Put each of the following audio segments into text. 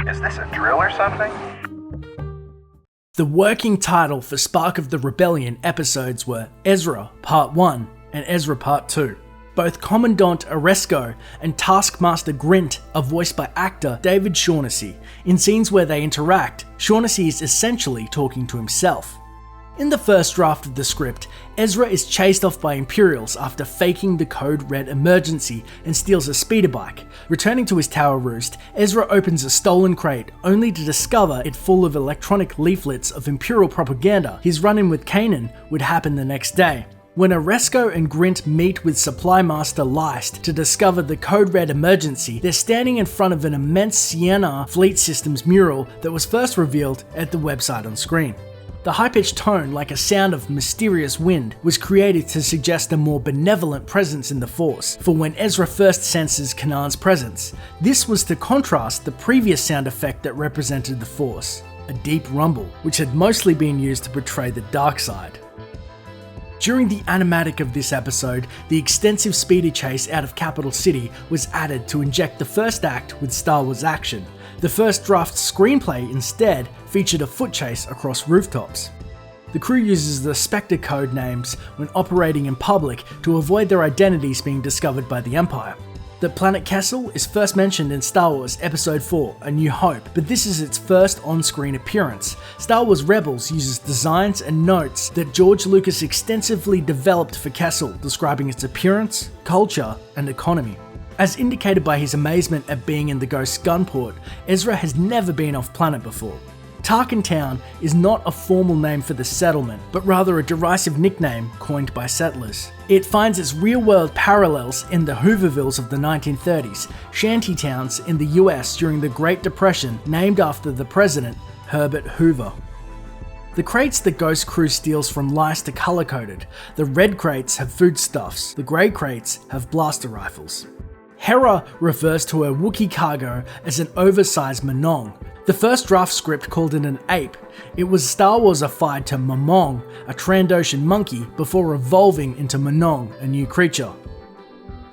Is this a drill or something? The working title for Spark of the Rebellion episodes were Ezra Part 1 and Ezra Part 2. Both Commandant Oresco and Taskmaster Grint are voiced by actor David Shaughnessy. In scenes where they interact, Shaughnessy is essentially talking to himself. In the first draft of the script, Ezra is chased off by Imperials after faking the code red emergency and steals a speeder bike. Returning to his tower roost, Ezra opens a stolen crate only to discover it full of electronic leaflets of Imperial propaganda. His run-in with Kanan would happen the next day. When Oresco and Grint meet with Supply Master Leist to discover the Code Red emergency, they're standing in front of an immense Sienna Fleet Systems mural that was first revealed at the website on screen. The high-pitched tone, like a sound of mysterious wind, was created to suggest a more benevolent presence in the Force, for when Ezra first senses Kanan's presence. This was to contrast the previous sound effect that represented the Force, a deep rumble, which had mostly been used to portray the dark side. During the animatic of this episode, the extensive speeder chase out of Capital City was added to inject the first act with Star Wars action. The first draft screenplay instead featured a foot chase across rooftops. The crew uses the Spectre code names when operating in public to avoid their identities being discovered by the Empire. The planet Kessel is first mentioned in Star Wars Episode 4, A New Hope, but this is its first on-screen appearance. Star Wars Rebels uses designs and notes that George Lucas extensively developed for Kessel, describing its appearance, culture, and economy. As indicated by his amazement at being in the Ghost gunport, Ezra has never been off-planet before. Tarkin Town is not a formal name for the settlement, but rather a derisive nickname coined by settlers. It finds its real-world parallels in the Hoovervilles of the 1930s, shanty towns in the US during the Great Depression named after the president, Herbert Hoover. The crates the Ghost crew steals from Leist are color-coded. The red crates have foodstuffs, the grey crates have blaster rifles. Hera refers to her Wookiee cargo as an oversized Monong. The first draft script called it an ape. It was Star Wars-ified to Mamong, a Trandoshan monkey, before evolving into Monong, a new creature.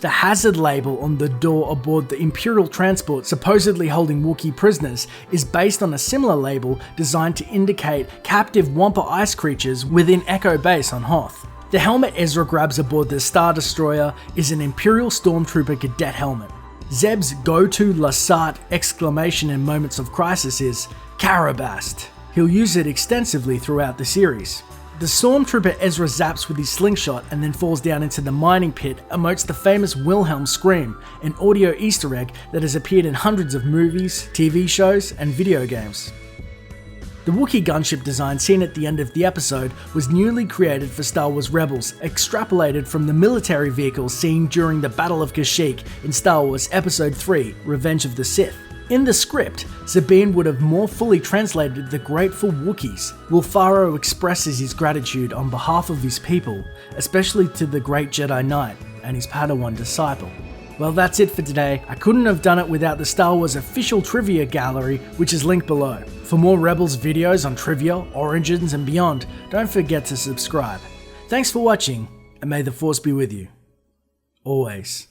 The hazard label on the door aboard the Imperial transport supposedly holding Wookiee prisoners is based on a similar label designed to indicate captive Wampa ice creatures within Echo Base on Hoth. The helmet Ezra grabs aboard the Star Destroyer is an Imperial Stormtrooper cadet helmet. Zeb's go-to Lasat exclamation in moments of crisis is Karabast. He'll use it extensively throughout the series. The Stormtrooper Ezra zaps with his slingshot and then falls down into the mining pit emotes the famous Wilhelm scream, an audio Easter egg that has appeared in hundreds of movies, TV shows, and video games. The Wookiee gunship design seen at the end of the episode was newly created for Star Wars Rebels, extrapolated from the military vehicles seen during the Battle of Kashyyyk in Star Wars Episode 3, Revenge of the Sith. In the script, Sabine would have more fully translated the Grateful Wookiees. Will Farrow expresses his gratitude on behalf of his people, especially to the Great Jedi Knight and his Padawan disciple. Well, that's it for today. I couldn't have done it without the Star Wars official trivia gallery, which is linked below. For more Rebels videos on trivia, origins, and beyond, don't forget to subscribe. Thanks for watching, and may the Force be with you. Always.